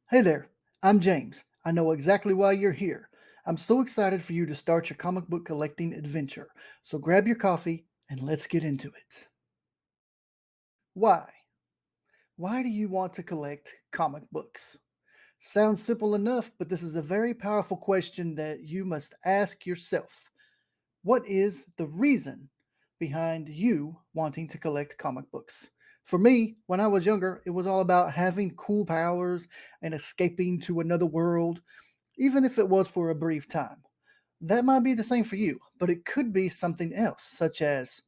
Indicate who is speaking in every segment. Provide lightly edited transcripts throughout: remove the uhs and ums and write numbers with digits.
Speaker 1: Hey there, I'm James. I know exactly why you're here. I'm so excited for you to start your comic book collecting adventure. So grab your coffee and let's get into it. Why? Why do you want to collect comic books? Sounds simple enough, but this is a very powerful question that you must ask yourself. What is the reason behind you wanting to collect comic books? For me, when I was younger, it was all about having cool powers and escaping to another world, even if it was for a brief time. That might be the same for you, but it could be something else, such as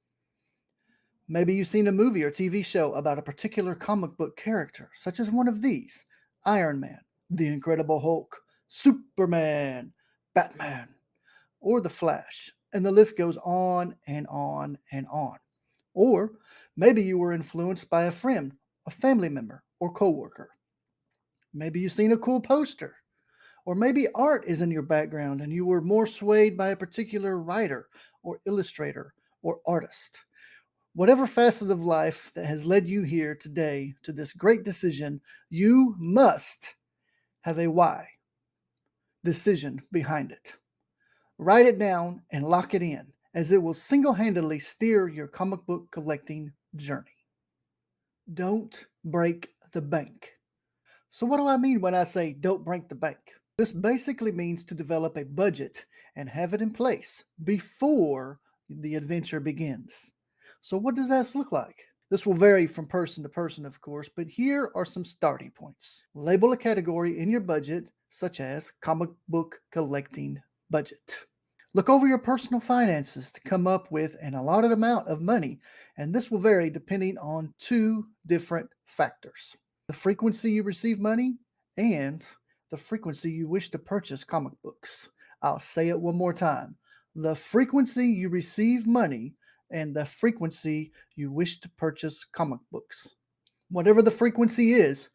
Speaker 1: maybe you've seen a movie or TV show about a particular comic book character, such as one of these: Iron Man, The Incredible Hulk, Superman, Batman, or The Flash. And the list goes on and on and on. Or maybe you were influenced by a friend, a family member, or coworker. Maybe you've seen a cool poster. Or maybe art is in your background and you were more swayed by a particular writer or illustrator or artist. Whatever facet of life that has led you here today to this great decision, you must have a why decision behind it. Write it down and lock it in, as it will single handedly steer your comic book collecting journey. Don't break the bank. So, what do I mean when I say don't break the bank? This basically means to develop a budget and have it in place before the adventure begins. So, what does that look like? This will vary from person to person, of course, but here are some starting points. Label a category in your budget, such as comic book collecting budget. Look over your personal finances to come up with an allotted amount of money, and this will vary depending on two different factors: the frequency you receive money and the frequency you wish to purchase comic books. I'll say it one more time: the frequency you receive money and the frequency you wish to purchase comic books. Whatever the frequency is,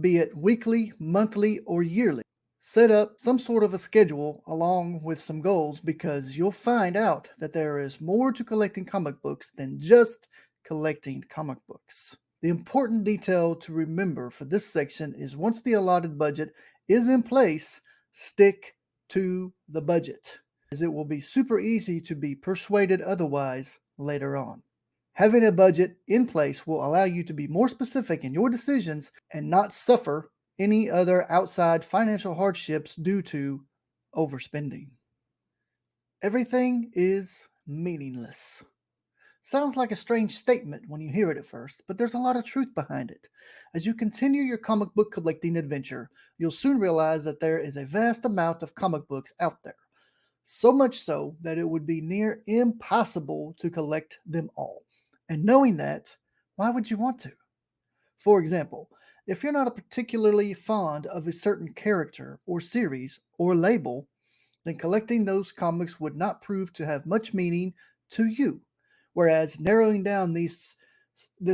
Speaker 1: be it weekly, monthly, or yearly, set up some sort of a schedule along with some goals, because you'll find out that there is more to collecting comic books than just collecting comic books. The important detail to remember for this section is once the allotted budget is in place, stick to the budget, as it will be super easy to be persuaded otherwise later on. Having a budget in place will allow you to be more specific in your decisions and not suffer any other outside financial hardships due to overspending. Everything is meaningless. Sounds like a strange statement when you hear it at first, but there's a lot of truth behind it. As you continue your comic book collecting adventure, you'll soon realize that there is a vast amount of comic books out there. So much so that it would be near impossible to collect them all. And knowing that, why would you want to? For example, if you're not particularly fond of a certain character or series or label, then collecting those comics would not prove to have much meaning to you. Whereas narrowing down this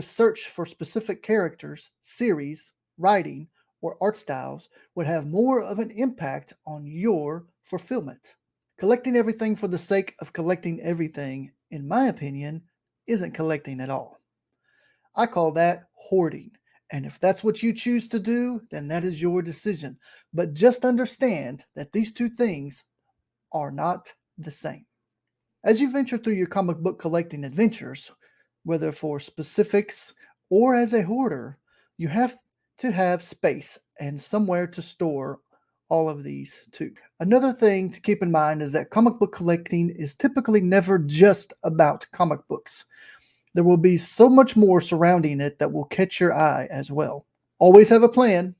Speaker 1: search for specific characters, series, writing, or art styles would have more of an impact on your fulfillment. Collecting everything for the sake of collecting everything, in my opinion, isn't collecting at all. I call that hoarding. And if that's what you choose to do, then that is your decision. But just understand that these two things are not the same. As you venture through your comic book collecting adventures, whether for specifics or as a hoarder, you have to have space and somewhere to store all of these too. Another thing to keep in mind is that comic book collecting is typically never just about comic books. There will be so much more surrounding it that will catch your eye as well. Always have a plan,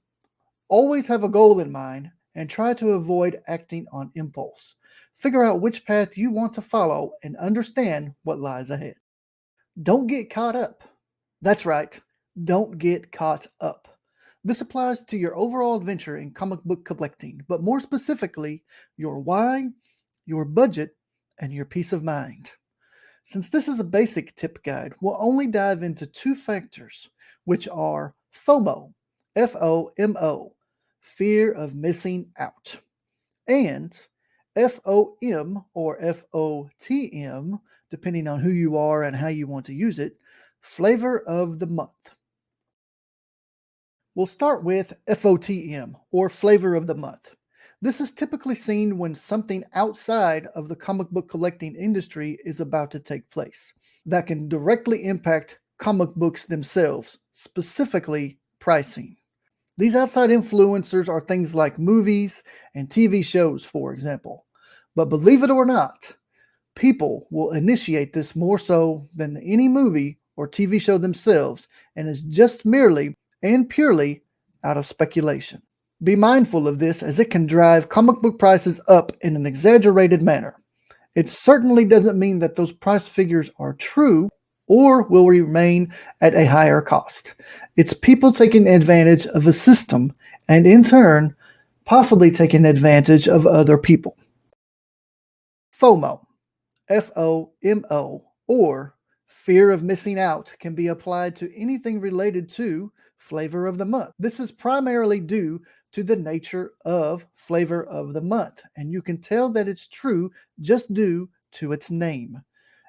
Speaker 1: always have a goal in mind, and try to avoid acting on impulse. Figure out which path you want to follow and understand what lies ahead. Don't get caught up. That's right, don't get caught up. This applies to your overall adventure in comic book collecting, but more specifically, your why, your budget, and your peace of mind. Since this is a basic tip guide, we'll only dive into two factors, which are FOMO, FOMO, fear of missing out, and FOM or FOTM, depending on who you are and how you want to use it, flavor of the month. We'll start with FOTM, or Flavor of the Month. This is typically seen when something outside of the comic book collecting industry is about to take place that can directly impact comic books themselves, specifically pricing. These outside influencers are things like movies and TV shows, for example. But believe it or not, people will initiate this more so than any movie or TV show themselves, and is just merely and purely out of speculation. Be mindful of this as it can drive comic book prices up in an exaggerated manner. It certainly doesn't mean that those price figures are true or will remain at a higher cost. It's people taking advantage of a system and, in turn, possibly taking advantage of other people. FOMO, FOMO, or fear of missing out, can be applied to anything related to flavor of the month. This is primarily due to the nature of flavor of the month, and you can tell that it's true just due to its name.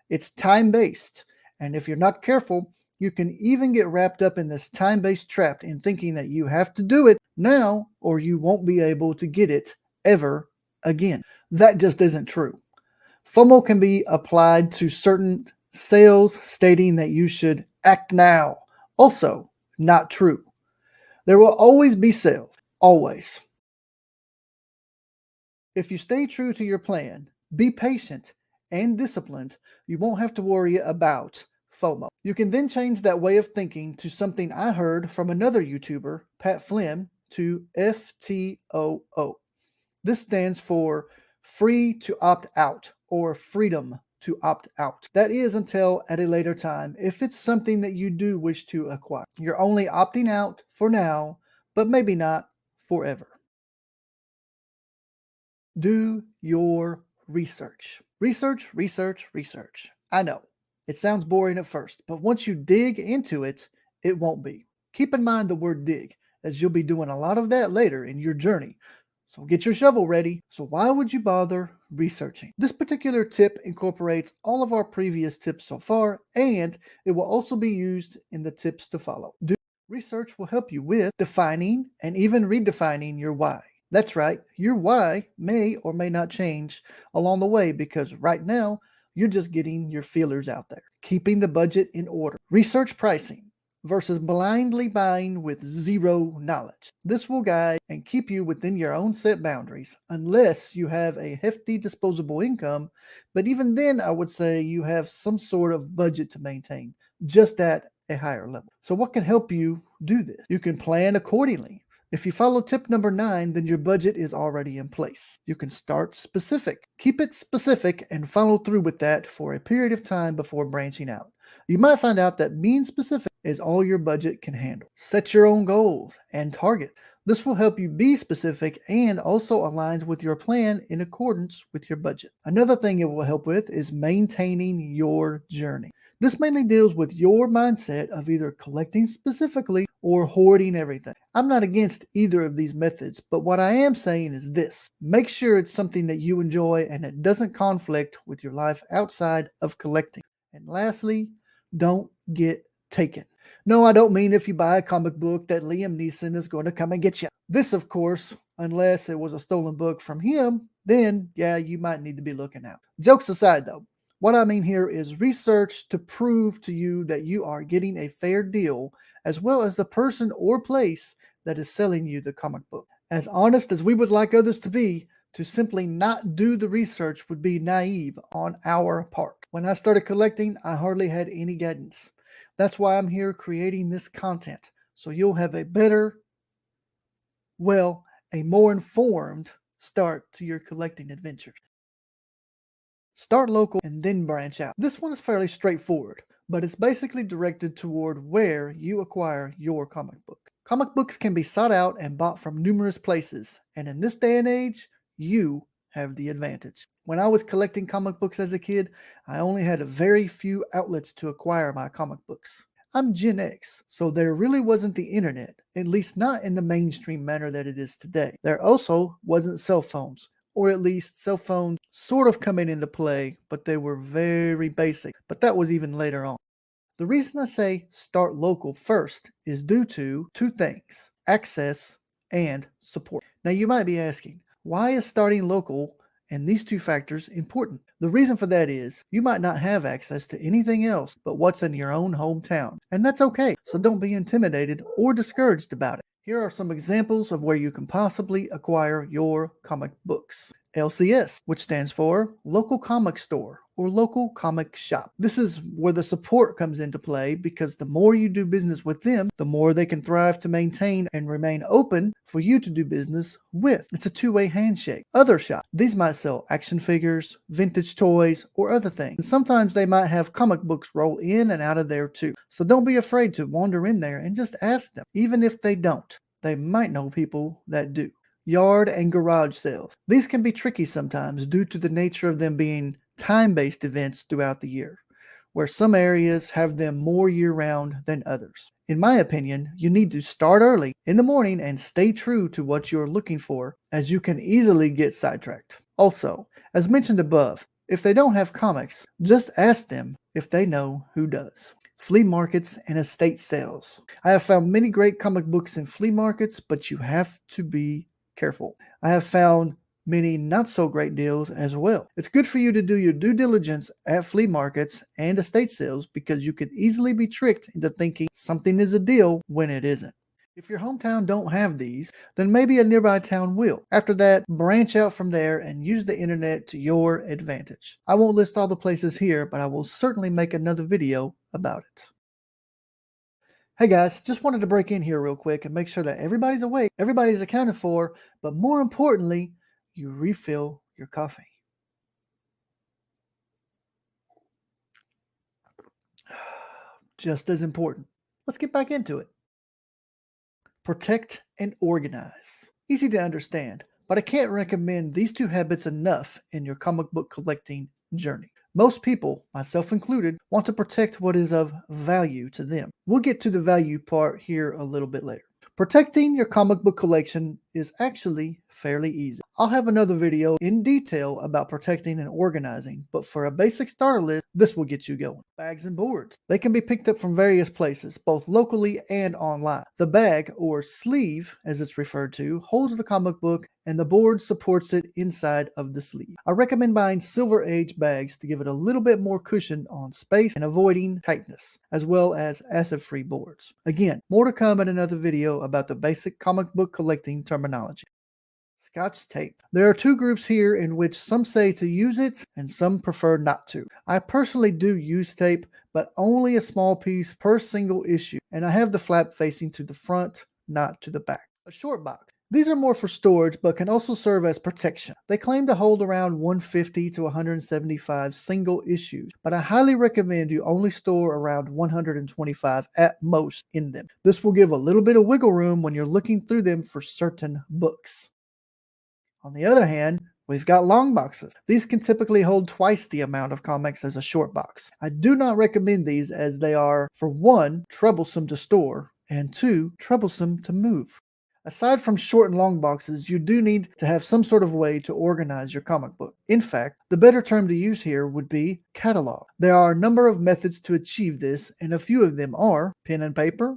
Speaker 1: It's time based, and if you're not careful, you can even get wrapped up in this time based trap in thinking that you have to do it now or you won't be able to get it ever again. That just isn't true. FOMO can be applied to certain sales, stating that you should act now. Also, not true. There will always be sales, always. If you stay true to your plan, be patient and disciplined, you won't have to worry about FOMO. You can then change that way of thinking to something I heard from another YouTuber, Pat Flynn, to FTOO. This stands for free to opt out or freedom to opt out. That is until at a later time if it's something that you do wish to acquire. You're only opting out for now, but maybe not forever. Do your research. Research, research, research. I know it sounds boring at first, but once you dig into it, it won't be. Keep in mind the word dig, as you'll be doing a lot of that later in your journey. So get your shovel ready. So, why would you bother researching? This particular tip incorporates all of our previous tips so far, and it will also be used in the tips to follow. Research will help you with defining and even redefining your why. That's right, your why may or may not change along the way because right now you're just getting your feelers out there. Keeping the budget in order. Research pricing versus blindly buying with zero knowledge. This will guide and keep you within your own set boundaries unless you have a hefty disposable income. But even then, I would say you have some sort of budget to maintain, just at a higher level. So, what can help you do this? You can plan accordingly. If you follow tip number 9, then your budget is already in place. You can start specific. Keep it specific and follow through with that for a period of time before branching out. You might find out that being specific is all your budget can handle. Set your own goals and target. This will help you be specific and also aligns with your plan in accordance with your budget. Another thing it will help with is maintaining your journey. This mainly deals with your mindset of either collecting specifically or hoarding everything. I'm not against either of these methods, but what I am saying is this: make sure it's something that you enjoy and it doesn't conflict with your life outside of collecting. And lastly, don't get taken. No, I don't mean if you buy a comic book that Liam Neeson is going to come and get you. This, of course, unless it was a stolen book from him, then yeah, you might need to be looking out. Jokes aside, though, what I mean here is research to prove to you that you are getting a fair deal, as well as the person or place that is selling you the comic book. As honest as we would like others to simply not do the research would be naive on our part. When I started collecting, I hardly had any guidance. That's why I'm here creating this content, so you'll have a better, well, a more informed start to your collecting adventures. Start local and then branch out. This one is fairly straightforward, but it's basically directed toward where you acquire your comic book. Comic books can be sought out and bought from numerous places, and in this day and age, you have the advantage. When I was collecting comic books as a kid, I only had a very few outlets to acquire my comic books. I'm Gen X, so there really wasn't the internet, at least not in the mainstream manner that it is today. There also wasn't cell phones, or at least cell phones sort of coming into play, but they were very basic. But that was even later on. The reason I say start local first is due to two things. access, and support. Now, you might be asking, why is starting local and these two factors important? The reason for that is you might not have access to anything else but what's in your own hometown, and that's okay. So don't be intimidated or discouraged about it. Here are some examples of where you can possibly acquire your comic books. LCS, which stands for Local Comic Store or Local Comic Shop. This is where the support comes into play because the more you do business with them, the more they can thrive to maintain and remain open for you to do business with. It's a two-way handshake. Other shops, these might sell action figures, vintage toys, or other things. And sometimes they might have comic books roll in and out of there too. So don't be afraid to wander in there and just ask them. Even if they don't, they might know people that do. Yard and garage sales. These can be tricky sometimes due to the nature of them being time-based events throughout the year, where some areas have them more year-round than others. In my opinion, you need to start early in the morning and stay true to what you're looking for, as you can easily get sidetracked. Also, as mentioned above, if they don't have comics, just ask them if they know who does. Flea markets and estate sales. I have found many great comic books in flea markets, but you have to be careful. I have found many not so great deals as well. It's good for you to do your due diligence at flea markets and estate sales because you could easily be tricked into thinking something is a deal when it isn't. If your hometown don't have these, then maybe a nearby town will. After that, branch out from there and use the internet to your advantage. I won't list all the places here, but I will certainly make another video about it. Hey guys, just wanted to break in here real quick and make sure that everybody's awake, everybody's accounted for, but more importantly, you refill your coffee. Just as important. Let's get back into it. Protect and organize. Easy to understand, but I can't recommend these two habits enough in your comic book collecting journey. Most people, myself included, want to protect what is of value to them. We'll get to the value part here a little bit later. Protecting your comic book collection is actually fairly easy. I'll have another video in detail about protecting and organizing, but for a basic starter list, this will get you going. Bags and boards. They can be picked up from various places, both locally and online. The bag, or sleeve as it's referred to, holds the comic book and the board supports it inside of the sleeve. I recommend buying Silver Age bags to give it a little bit more cushion on space and avoiding tightness, as well as acid-free boards. Again, more to come in another video about the basic comic book collecting terminology. Scotch tape. There are two groups here in which some say to use it and some prefer not to. I personally do use tape, but only a small piece per single issue, and I have the flap facing to the front, not to the back. A short box. These are more for storage but can also serve as protection. They claim to hold around 150 to 175 single issues, but I highly recommend you only store around 125 at most in them. This will give a little bit of wiggle room when you're looking through them for certain books. On the other hand, we've got long boxes. These can typically hold twice the amount of comics as a short box. I do not recommend these as they are, for one, troublesome to store, and two, troublesome to move. Aside from short and long boxes, you do need to have some sort of way to organize your comic book. In fact, the better term to use here would be catalog. There are a number of methods to achieve this, and a few of them are pen and paper,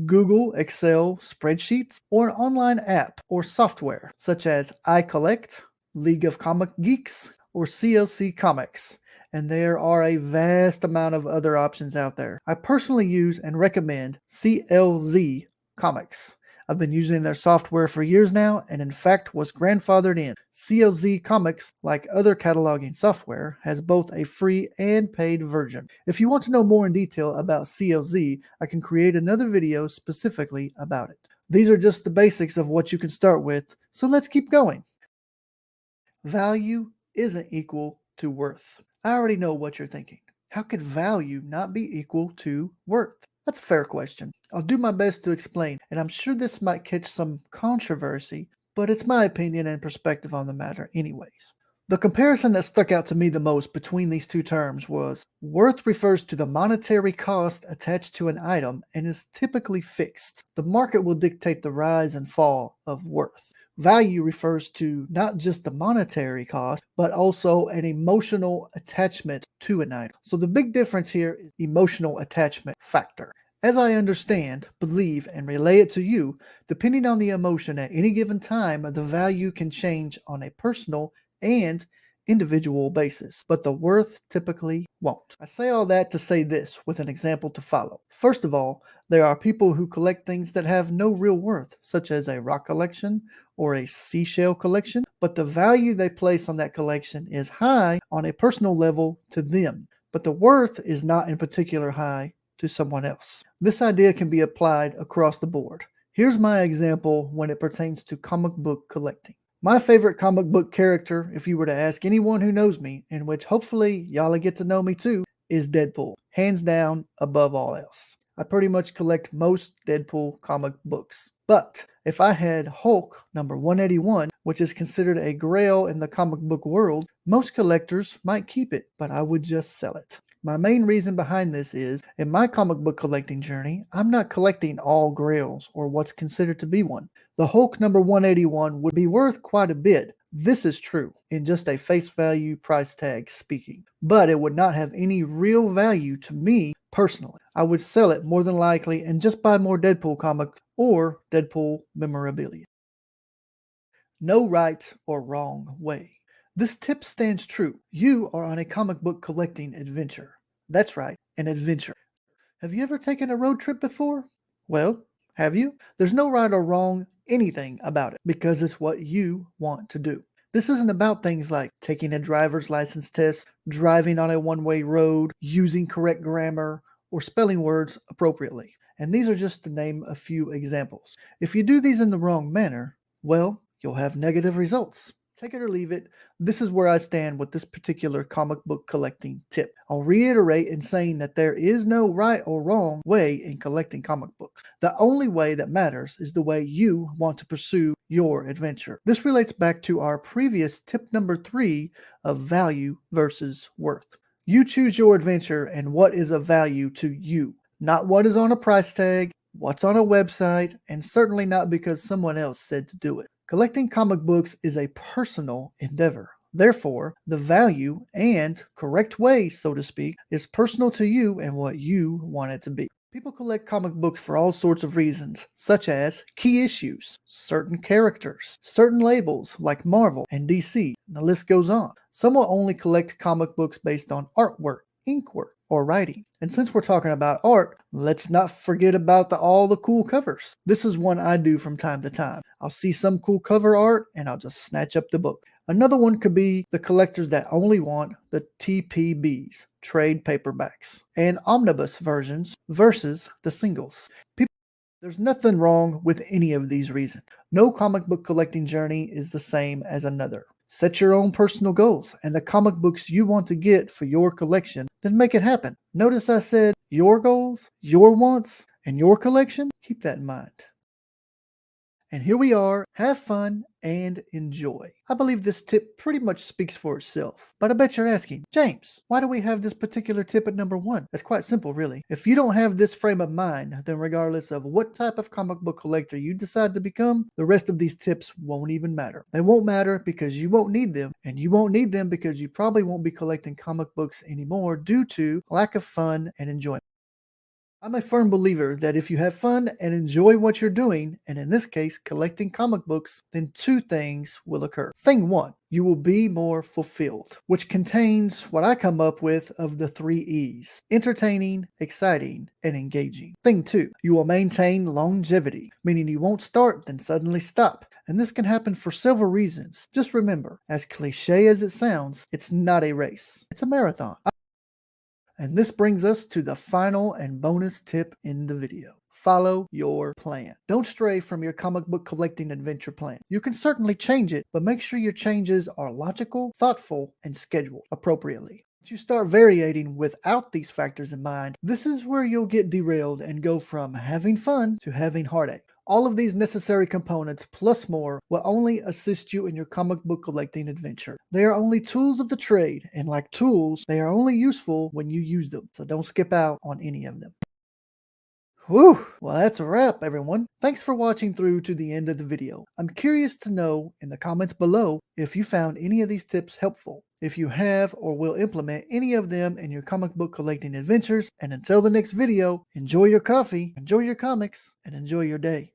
Speaker 1: Google, Excel, spreadsheets, or an online app or software such as iCollect, League of Comic Geeks, or CLC Comics. And there are a vast amount of other options out there. I personally use and recommend CLZ Comics. I've been using their software for years now, and in fact was grandfathered in. CLZ Comics, like other cataloging software, has both a free and paid version. If you want to know more in detail about CLZ, I can create another video specifically about it. These are just the basics of what you can start with, so let's keep going. Value isn't equal to worth. I already know what you're thinking. How could value not be equal to worth? That's a fair question. I'll do my best to explain, and I'm sure this might catch some controversy, but it's my opinion and perspective on the matter anyways. The comparison that stuck out to me the most between these two terms was worth refers to the monetary cost attached to an item and is typically fixed. The market will dictate the rise and fall of worth. Value refers to not just the monetary cost, but also an emotional attachment to an item. So the big difference here is emotional attachment factor. As I understand, believe, and relay it to you, depending on the emotion at any given time, the value can change on a personal and individual basis, but the worth typically won't. I say all that to say this with an example to follow. First of all, there are people who collect things that have no real worth, such as a rock collection or a seashell collection, but the value they place on that collection is high on a personal level to them, but the worth is not in particular high to someone else. This idea can be applied across the board. Here's my example when it pertains to comic book collecting. My favorite comic book character, if you were to ask anyone who knows me, in which hopefully y'all get to know me too, is Deadpool. Hands down, above all else. I pretty much collect most Deadpool comic books. But if I had Hulk number 181, which is considered a grail in the comic book world, most collectors might keep it, but I would just sell it. My main reason behind this is, in my comic book collecting journey, I'm not collecting all grails or what's considered to be one. The Hulk number 181 would be worth quite a bit. This is true, in just a face value price tag speaking. But it would not have any real value to me personally. I would sell it more than likely and just buy more Deadpool comics or Deadpool memorabilia. No right or wrong way. This tip stands true. You are on a comic book collecting adventure. That's right, an adventure. Have you ever taken a road trip before? Well, have you? There's no right or wrong anything about it because it's what you want to do. This isn't about things like taking a driver's license test, driving on a one way road, using correct grammar, or spelling words appropriately. And these are just to name a few examples. If you do these in the wrong manner, well, you'll have negative results. Take it or leave it, this is where I stand with this particular comic book collecting tip. I'll reiterate in saying that there is no right or wrong way in collecting comic books. The only way that matters is the way you want to pursue your adventure. This relates back to our previous tip number 3 of value versus worth. You choose your adventure and what is of value to you, not what is on a price tag, what's on a website, and certainly not because someone else said to do it. Collecting comic books is a personal endeavor. Therefore, the value and correct way, so to speak, is personal to you and what you want it to be. People collect comic books for all sorts of reasons, such as key issues, certain characters, certain labels like Marvel and DC, and the list goes on. Some will only collect comic books based on artwork, ink work, or writing. And since we're talking about art, let's not forget about all the cool covers. This is one I do from time to time. I'll see some cool cover art and I'll just snatch up the book. Another one could be the collectors that only want the TPBs, trade paperbacks, and omnibus versions versus the singles. There's nothing wrong with any of these reasons. No comic book collecting journey is the same as another. Set your own personal goals and the comic books you want to get for your collection, then make it happen. Notice I said your goals, your wants, and your collection? Keep that in mind. And here we are. Have fun and enjoy. I believe this tip pretty much speaks for itself. But I bet you're asking, James, why do we have this particular tip at number 1? It's quite simple, really. If you don't have this frame of mind, then regardless of what type of comic book collector you decide to become, the rest of these tips won't even matter. They won't matter because you won't need them, and you won't need them because you probably won't be collecting comic books anymore due to lack of fun and enjoyment. I'm a firm believer that if you have fun and enjoy what you're doing, and in this case, collecting comic books, then 2 things will occur. Thing 1, you will be more fulfilled, which contains what I come up with of the 3 E's: entertaining, exciting, and engaging. Thing 2, you will maintain longevity, meaning you won't start then suddenly stop. And this can happen for several reasons. Just remember, as cliche as it sounds, it's not a race, it's a marathon. And this brings us to the final and bonus tip in the video. Follow your plan. Don't stray from your comic book collecting adventure plan. You can certainly change it, but make sure your changes are logical, thoughtful, and scheduled appropriately. Once you start variating without these factors in mind, this is where you'll get derailed and go from having fun to having heartache. All of these necessary components, plus more, will only assist you in your comic book collecting adventure. They are only tools of the trade, and like tools, they are only useful when you use them, so don't skip out on any of them. Whew! Well, that's a wrap, everyone. Thanks for watching through to the end of the video. I'm curious to know in the comments below if you found any of these tips helpful. if you have or will implement any of them in your comic book collecting adventures. And until the next video, enjoy your coffee, enjoy your comics, and enjoy your day.